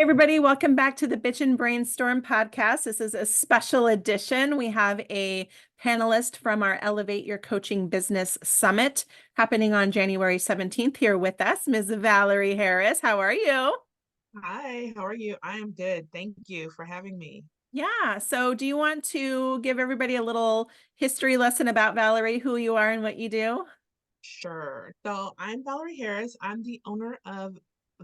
Everybody, welcome back to the Bitch and Brainstorm podcast. This is a special edition. We have a panelist from our Elevate Your Coaching Business Summit happening on January 17th here with us, Ms. Valarie Harris. How are you? Hi, how are you? I am good. Thank you for having me. Yeah, so do you want to give everybody a little history lesson about Valarie, who you are and what you do? Sure. So I'm Valerie Harris. I'm the owner of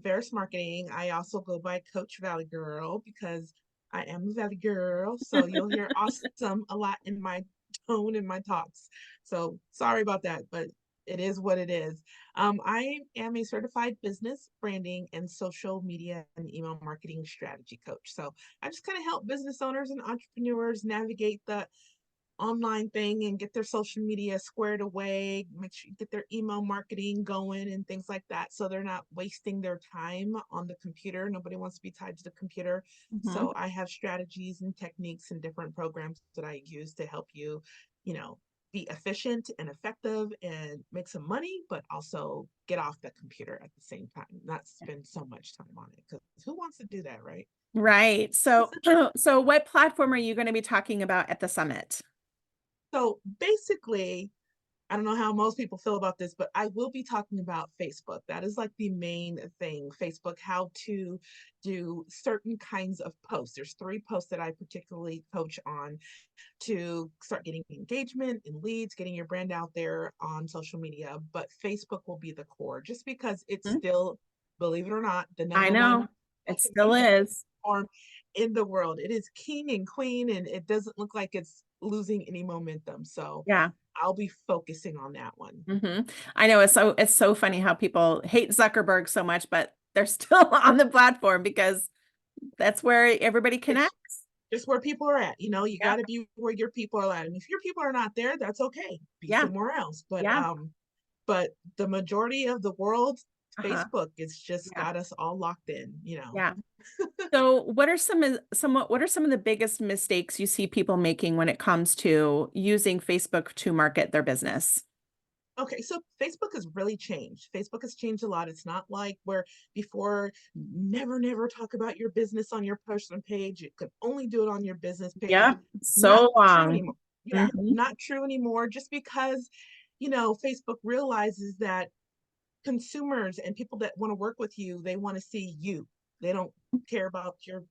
Varris Marketing. I also go by Coach Valley Girl because I am a Valley Girl. So you'll hear awesome a lot in my tone and my talks. So sorry about that, but it is what it is. I am a certified business branding and social media and email marketing strategy coach. So I just kind of help business owners and entrepreneurs navigate the online thing and get their social media squared away, make sure you get their email marketing going and things like that. So they're not wasting their time on the computer. Nobody wants to be tied to the computer. Mhm. So I have strategies and techniques and different programs that I use to help you, you know, be efficient and effective and make some money, but also get off the computer at the same time, not spend so much time on it. Because who wants to do that, right? Right. So what platform are you going to be talking about at the summit? So basically, I don't know how most people feel about this, but I will be talking about Facebook. That is like the main thing. Facebook, how to do certain kinds of posts. There's three posts that I particularly coach on to start getting engagement and leads, getting your brand out there on social media. But Facebook will be the core just because it's Hmm? still, believe it or not, the I number know one it social still media is. platform in the world. It is king and queen, and it doesn't look like it's losing any momentum. So Yeah. I'll be focusing on that one. I know it's so funny how people hate Zuckerberg so much, but they're still on the platform because that's where everybody It's connects. just where people are at. You Yeah. got to be where your people are at. And if your people are not there, that's okay. Be Yeah. somewhere else. But Yeah. the majority of the world, Uh-huh. Facebook, it's just Yeah. got us all locked in. Yeah. So what are some of the biggest mistakes you see people making when it comes to using Facebook to market their business? Okay, so Facebook has really changed. Facebook has changed a lot. It's not like where before, never talk about your business on your personal page. You could only do it on your business page. Yeah. Not So true long. anymore. Yeah, Hmm. not true anymore. Just because, Facebook realizes that consumers and people that want to work with you, they want to see you. They don't care about your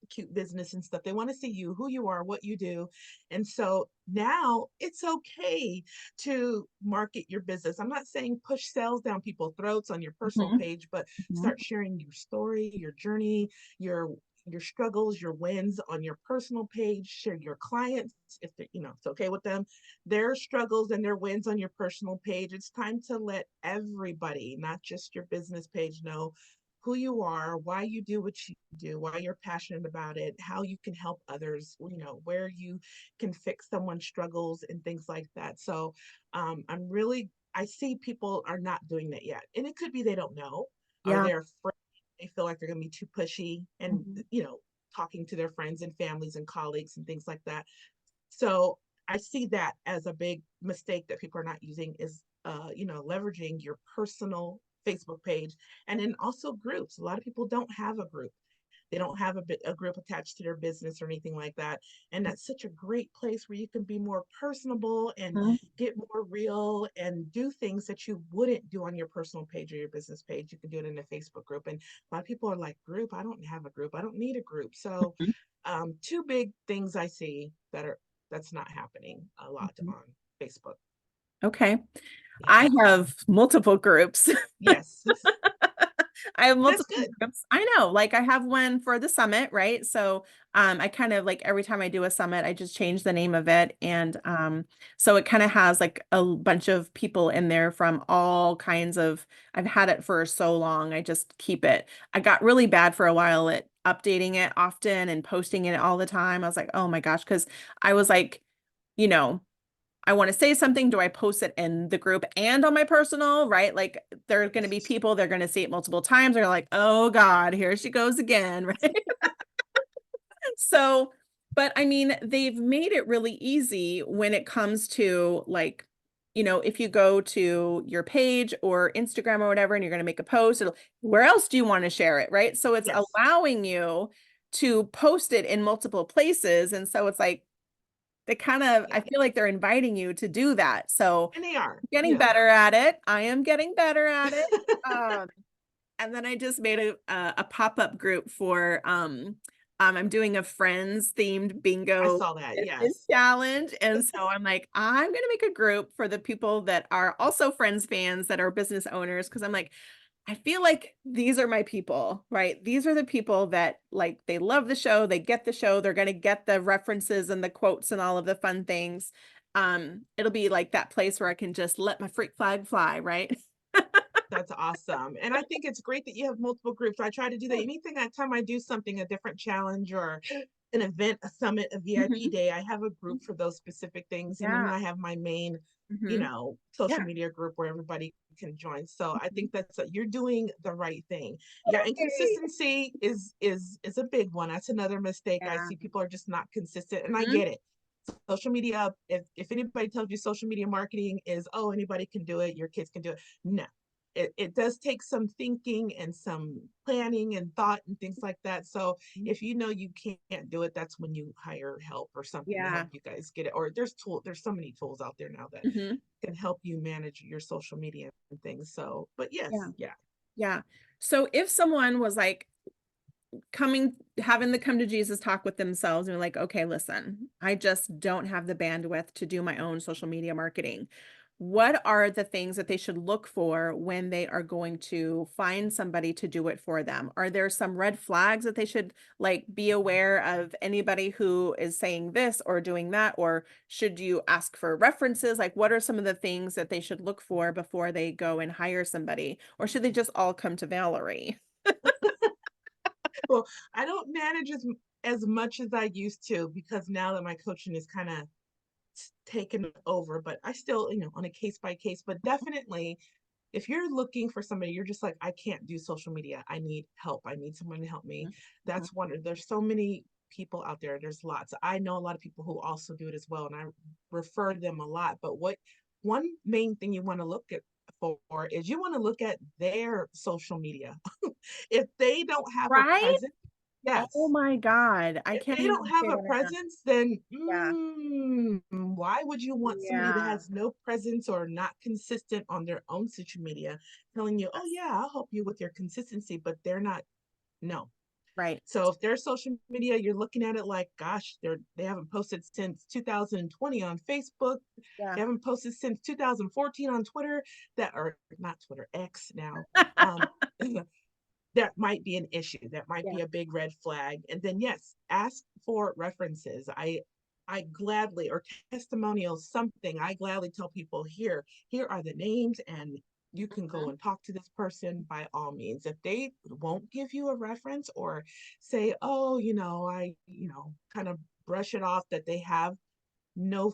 cute business and stuff. They want to see you, who you are, what you do. And so now it's okay to market your business. I'm not saying push sales down people's throats on your personal Hmm. page, but Hmm. start sharing your story, your journey, your struggles, your wins on your personal page. Share your clients if it's okay with them, their struggles and their wins on your personal page. It's time to let everybody, not just your business page, know who you are, why you do what you do, why you're passionate about it, how you can help others, where you can fix someone's struggles and things like that. So I see people are not doing that yet. And it could be they don't know, or Yeah. they're afraid, they feel like they're going to be too pushy and, Mhm. talking to their friends and families and colleagues and things like that. So I see that as a big mistake that people are not using is, leveraging your personal Facebook page and then also groups. A lot of people don't have a group. They don't have a group attached to their business or anything like that. And that's such a great place where you can be more personable and Mhm. get more real and do things that you wouldn't do on your personal page or your business page. You can do it in a Facebook group. And a lot of people are like, group, I don't have a group. I don't need a group. So two big things I see that's not happening a lot Mhm. on Facebook. Okay. Yeah. I have multiple groups. Yes. I have That's multiple good. groups. I know, like I have one for the summit, right? So I kind of like every time I do a summit, I just change the name of it. And so it kind of has like a bunch of people in there from all kinds of, I've had it for so long. I just keep it. I got really bad for a while at updating it often and posting it all the time. I was like, oh my gosh, because I was like, you know, I want to say something. Do I post it in the group and on my personal, right? Like there are going to be people, they're going to see it multiple times. They're like, oh God, here she goes again, right? So, but I mean, they've made it really easy when it comes to like if you go to your page or Instagram or whatever, and you're going to make a post, where else do you want to share it, right? So it's Yes. allowing you to post it in multiple places. And so it's like, they kind of, Yeah. I feel like they're inviting you to do that. So And they are. getting Yeah. better at it. I am getting better at it. Um, and then I just made a pop-up group for I'm doing a friends themed I bingo saw that. business Yes. challenge. And so I'm like, I'm gonna make a group for the people that are also Friends fans that are business owners. Cause I'm like, I feel like these are my people, right? These are the people that like they love the show, they get the show, they're gonna get the references and the quotes and all of the fun things. It'll be like that place where I can just let my freak flag fly, right? That's awesome. And I think it's great that you have multiple groups. I try to do that. Anything, anytime I do something, a different challenge or an event, a summit, a VIP Mhm. day, I have a group for those specific things. And then Yeah. I have my main, Hmm. social Yeah. media group where everybody can join. So I Mhm. think you're doing the right thing. Yeah, and Yay. consistency is a big one. That's another mistake. I Yeah. see people are just not consistent, and I Mhm. get it. Social media, if anybody tells you social media marketing is, oh, anybody can do it, your kids can do it. No, it does take some thinking and some planning and thought and things like that. So if you know you can't do it, that's when you hire help or something to help Yeah. you guys get it. Or there's so many tools out there now that Hmm. can help you manage your social media and things. So, but Yeah. yes, yeah. Yeah. So if someone was like having the come to Jesus talk with themselves and like, okay, listen, I just don't have the bandwidth to do my own social media marketing. What are the things that they should look for when they are going to find somebody to do it for them? Are there some red flags that they should like be aware of anybody who is saying this or doing that? Or should you ask for references? Like, what are some of the things that they should look for before they go and hire somebody? Or should they just all come to Valarie? Well, I don't manage as much as I used to because now that my coaching is kind of taken over, but I still, on a case by case, but definitely if you're looking for somebody, you're just like, I can't do social media. I need help. I need someone to help me. Mhm. That's one. There's so many people out there. There's lots. I know a lot of people who also do it as well, and I refer them a lot. But one main thing you want to look at for is you want to look at their social media. If they don't have a Right? presence, Oh yes, my God. I if can't they don't even have say a that enough. presence, then Yeah. why would you want somebody that Yeah. has no presence or not consistent on their own social media telling you, oh, Yes. yeah, I'll help you with your consistency, but they're not? No. Right. So if their social media, you're looking at it like, gosh, they haven't posted since 2020 on Facebook. Yeah. They haven't posted since 2014 on Twitter, that or not Twitter, X now. Um, that might be an issue. That might Yeah. be a big red flag. And then yes, ask for references. I gladly, or testimonials, something. I gladly tell people, here are the names, and you can go Mhm. and talk to this person by all means. If they won't give you a reference or say, oh, I, kind of brush it off that they have no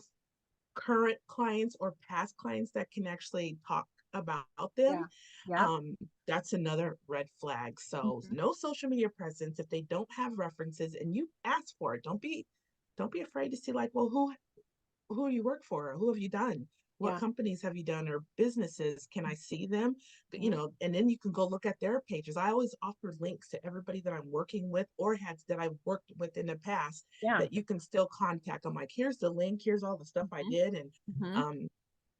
current clients or past clients that can actually talk about them, Yeah. Yep. um, that's another red flag. So Mhm. no social media presence if they don't have references, and you ask for it. Don't be afraid to see like, well, who do you work for? Who have you done? What Yeah. companies have you done, or businesses? Can I see them? Mhm. And then you can go look at their pages. I always offer links to everybody that I'm working with or had that I've worked with in the past Yeah. that you can still contact. I'm like, here's the link, here's all the stuff I Mhm. did. And Mhm. um,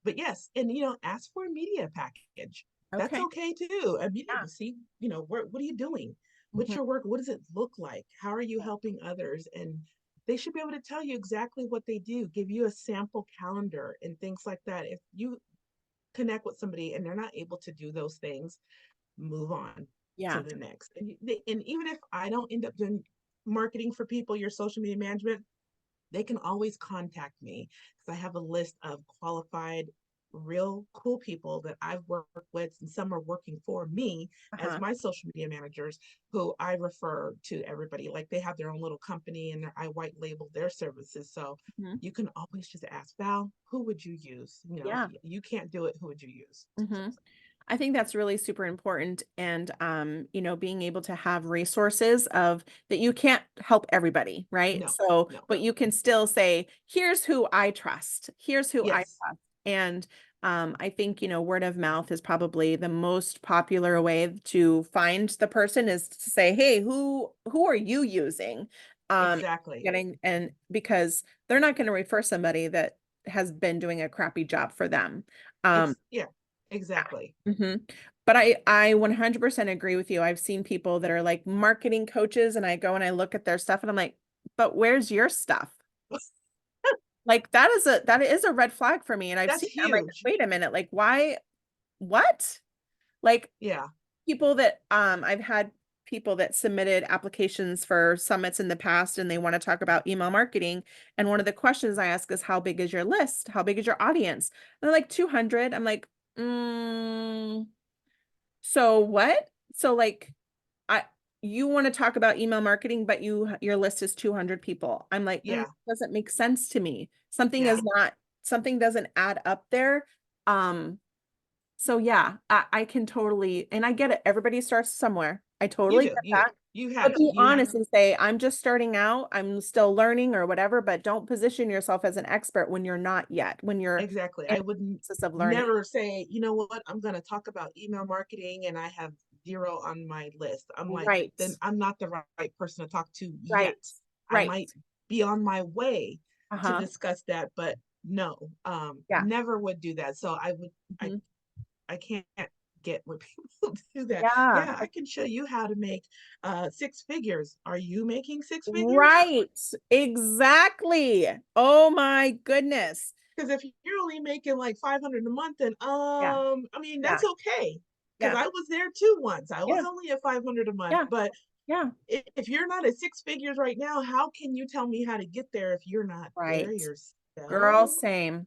but yes, and ask for a media package. That's Okay. okay too. A media Yeah. to see, what are you doing? What's Mhm. your work? What does it look like? How are you Yeah. helping others? And they should be able to tell you exactly what they do, give you a sample calendar and things like that. If you connect with somebody and they're not able to do those things, move on to Yeah. the next. And even if I don't end up doing marketing for people, your social media management, they can always contact me because I have a list of qualified, real cool people that I've worked with, and some are working for me as Uh-huh. my social media managers who I refer to everybody. Like they have their own little company and I white label their services. So Mhm. you can always just ask Val, who would you use? If Yeah. you can't do it, who would you use? So, Mhm. I think that's really super important. And, being able to have resources of that you can't help everybody, right? no, So, no. but you can still say, here's who I trust. Here's who I Yes. trust. And I think, word of mouth is probably the most popular way to find the person is to say, hey, who are you using? Exactly. And because they're not going to refer somebody that has been doing a crappy job for them. Yeah, exactly. Mhm. But I 100% agree with you. I've seen people that are like marketing coaches and I go and I look at their stuff and I'm like, but where's your stuff? Like that is a red flag for me. And I've That's seen, I'm like, huge. wait a minute, like why, what? Like Yeah. people that I've had people that submitted applications for summits in the past and they want to talk about email marketing. And one of the questions I ask is how big is your list? How big is your audience? And they're like 200. I'm like, mm, so what? So like I you want to talk about email marketing, but your list is 200 people. I'm like, Yeah. doesn't make sense to me. Yeah. Something doesn't add up there. So yeah, I can totally, and I get it. Everybody starts somewhere. I You totally do. get that. You But have to. be You have honest and say, I'm just starting out. I'm still learning or whatever, but don't position yourself as an expert when you're not yet, when you're exactly. in I would the process of learning. never say, you know what, I'm going to talk about email marketing and I have zero on my list. I'm like, Right. then I'm not the right person to talk to Right. yet. I Right. might be on my way to Uh-huh. discuss that, but no, Yeah. never would do that. So I, Mhm. I can't get where people do that. Yeah. Yeah, I can show you how to make six figures. Are you making six figures? Right. Exactly. Oh my goodness. Because if you're only making like 500 a month, then Yeah. I mean Yeah. that's okay. Because Yeah. I was there too once. I was Yeah. only at 500 a month. Yeah. But Yeah. if you're not at six figures right now, how can you tell me how to get there if you're not there Right. Girl, yourself? same.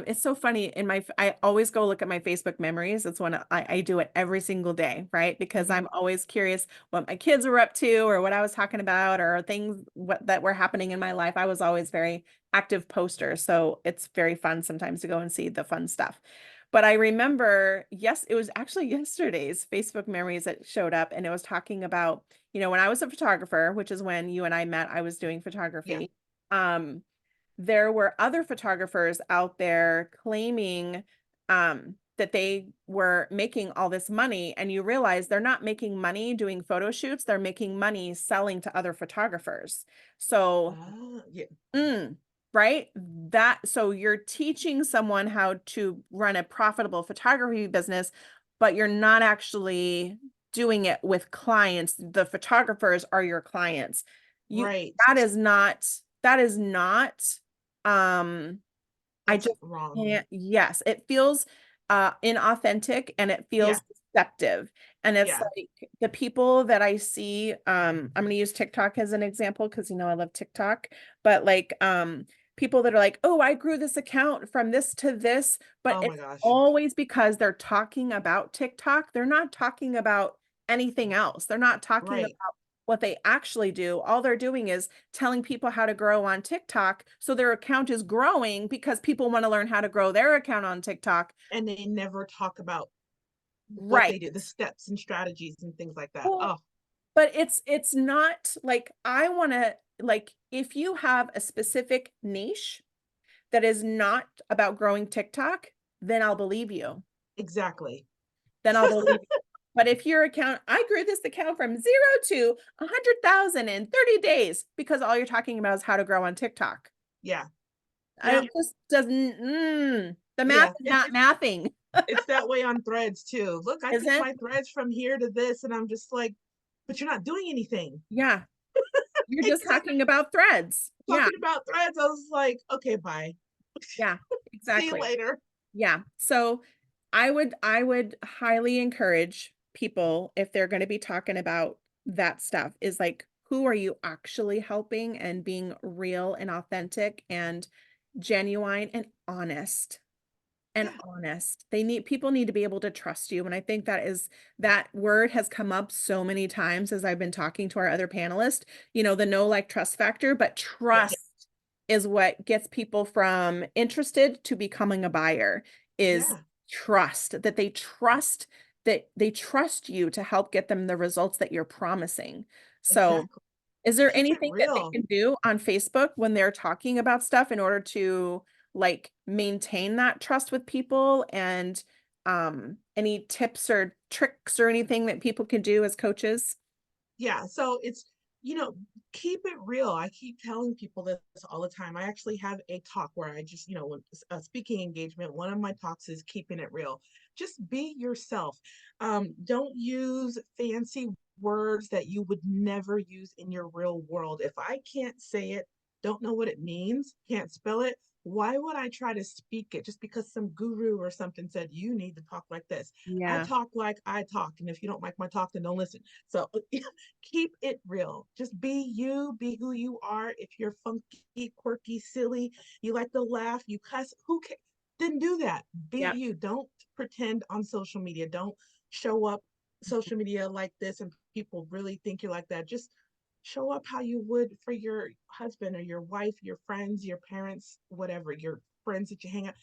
It's so funny I always go look at my Facebook memories. It's when I do it every single day, right? Because Mhm. I'm always curious what my kids were up to or what I was talking about or things that were happening in my life. I was always very active poster. So it's very fun sometimes to go and see the fun stuff. But I remember, yes, it was actually yesterday's Facebook memories that showed up and it was talking about, when I was a photographer, which is when you and I met, I was doing Yeah. photography. Um, there were other photographers out there claiming that they were making all this money, and you realize they're not making money doing photo shoots, they're making money selling to other photographers. So, Yeah. mm, right? So you're teaching someone how to run a profitable photography business, but you're not actually doing it with clients. The photographers are your clients. You Right. that is not um I That's just wrong. can't. Yes, it feels inauthentic and it Yeah. feels deceptive. And it's Yeah. like the people that I see, I'm gonna use TikTok as an example because I love TikTok, but like people that are like, oh, I grew this account from this to this, but Oh my it's gosh. always because they're talking about TikTok. They're not talking about anything else. They're not talking about Right. what they actually do. All they're doing is telling people how to grow on TikTok. So their account is growing because people want to learn how to grow their account on TikTok. And they never talk about what Right. they do, the steps and strategies and things like that. Well, Oh, but it's not like I want to like if you have a specific niche that is not about growing TikTok, then I'll believe you. exactly. Then I'll believe you. But if your account, I grew this account from 0 to 100,000 in 30 days because all you're talking about is how to grow on TikTok. Yeah. It Yeah. just doesn't, the math Yeah. is not mathing, It's that way on threads too. Look, I took isn't? my threads from here to this, and I'm just like, but you're not doing anything. Yeah. You're just Exactly. talking about threads. Yeah. Talking about threads, I was like, okay, bye. Yeah. See you Exactly. later. Yeah. So I would highly encourage people if they're going to be talking about that stuff is like, who are you actually helping and being real and authentic and genuine and honest. And Yeah. honest. People need to be able to trust you. And I think that word has come up so many times as I've been talking to our other panelists, the know, like, trust factor, but Yes. trust is what gets people from interested to becoming a buyer is Yeah. trust that they trust you to help get them the results that you're promising. So Exactly. is there Keep it anything that they real. can do on Facebook when they're talking about stuff in order to like maintain that trust with people, and any tips or tricks or anything that people can do as coaches? Yeah, so it's, you know, keep it real. I keep telling people this all the time. I actually have a talk where I just, when a speaking engagement, one of my talks is keeping it real. Just be yourself. Don't use fancy words that you would never use in your real world. If I can't say it, don't know what it means, can't spell it, why would I try to speak it just because some guru or something said you need to talk like this? I Yeah. talk like I talk, and if you don't like my talk, then don't listen. So keep it real. Just be you, be who you are. If you're funky, quirky, silly, you like to laugh, you cuss, who cares? Then do that. Be Yeah. you. Don't pretend on social media. Don't show up social media like this and people really think you're like that. Just show up how you would for your husband or your wife, your friends, your parents, whatever, your friends that you hang out.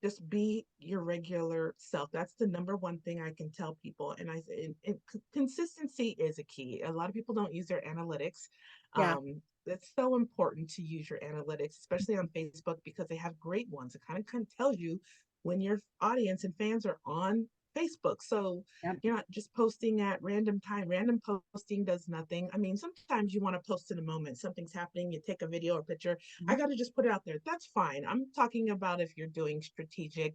Just be your regular self. That's the number one thing I can tell people. And I say, consistency is a key. A lot of people don't use their analytics. Yeah. It's so important to use your analytics, especially on Facebook, because they have great ones. It kind of tells you when your audience and fans are on Facebook. So Yep. you're not just posting at random time. Random posting does nothing. I mean, sometimes you want to post in a moment. Something's happening, you take a video or picture. I got to just put it out there. That's fine. I'm talking about if you're doing strategic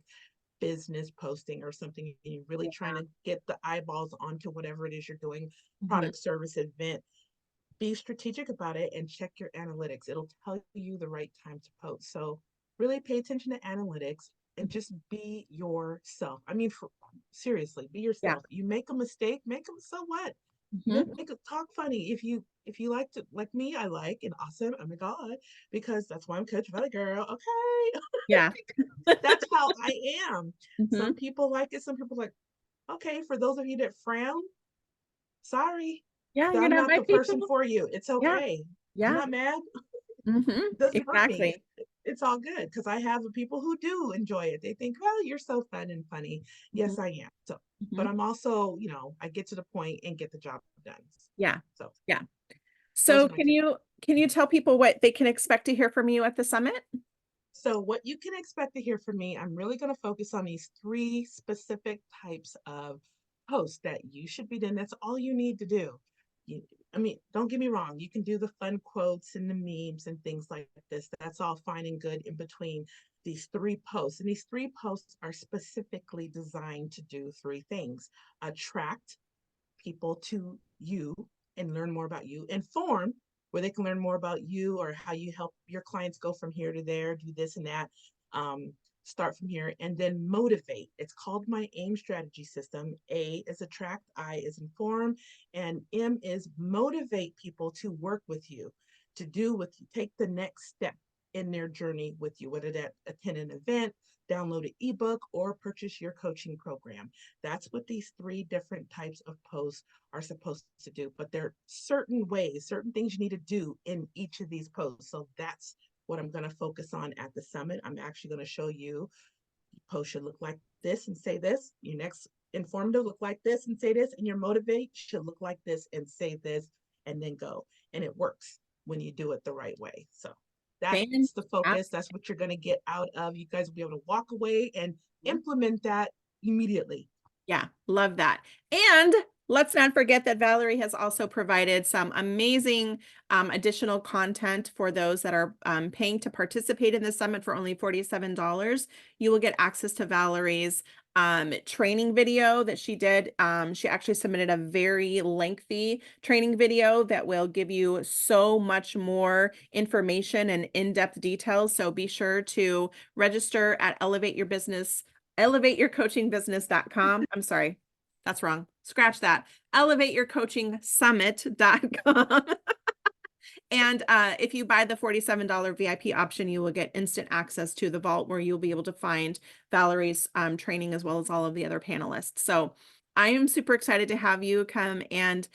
business posting or something and you're really trying Yeah. to get the eyeballs onto whatever it is you're doing, Mhm. product, service, event. Be strategic about it and check your analytics. It'll tell you the right time to post. So really pay attention to analytics and just be yourself. I mean, seriously, be Yeah. yourself. You make a mistake, make them. So what? Mhm. Make it talk funny. If you like to, like me, I like and awesome. Oh my god, because that's why I'm Coach Valley Girl. Okay, Yeah. that's how I am. Some Mhm. people like it. Some people like. Okay, for those of you that frown, sorry, Yeah, you're I'm not not my the person people. for you. It's Yeah. okay. I'm Yeah. not mad. Mhm. It doesn't hurt me. Exactly. It's all good because I have people who do enjoy it. They think, well, you're so fun and funny. Mhm. Yes, I am. So, but Mhm. I'm also, I get to the point and get the job done. Yeah. So Yeah. those So are my tips. can you tell people what they can expect to hear from you at the summit? So, what you can expect to hear from me, I'm really going to focus on these three specific types of posts that you should be doing. That's all you need to do. You, I mean, don't get me wrong, you can do the fun quotes and the memes and things like this. That's all fine and good in between these three posts. And these three posts are specifically designed to do three things: attract people to you and learn more about you, inform, where they can learn more about you or how you help your clients go from here to there, do this and that, start from here, and then motivate. It's called my AIM strategy system. A is attract, I is inform, and M is motivate people to work with you, to do with you, take the next step in their journey with you, whether that attend an event, download an ebook, or purchase your coaching program. That's what these three different types of posts are supposed to do. But there are certain ways, certain things you need to do in each of these posts. So that's what I'm going to focus on at the summit. I'm actually going to show you post should look like this and say this. Your next informative look like this and say this. And your motivate should look like this and say this and then go. And it works when you do it the right way. So that's the focus. Fantastic. That's what you're going to get out of. You guys will be able to walk away and implement that immediately. Yeah, love that. And let's not forget that Valarie has also provided some amazing additional content for those that are paying to participate in the summit for only $47. You will get access to Valarie's training video that she did. She actually submitted a very lengthy training video that will give you so much more information and in-depth details. So be sure to register at elevateyourcoachingbusiness.com. I'm sorry, that's wrong. Scratch that. Elevateyourcoachingsummit.com. And if you buy the $47 VIP option, you will get instant access to the vault where you'll be able to find Valarie's training as well as all of the other panelists. So I am super excited to have you come and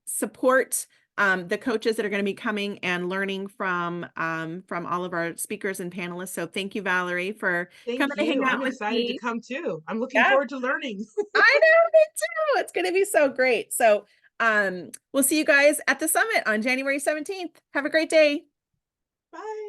support the coaches that are going to be coming and learning from all of our speakers and panelists. So thank you, Valarie, for Thank coming to hang you. out I'm with excited to me. come too. I'm looking Yeah, forward to learning. I know, me too. It's going to be so great. So we'll see you guys at the summit on January 17th. Have a great day. Bye.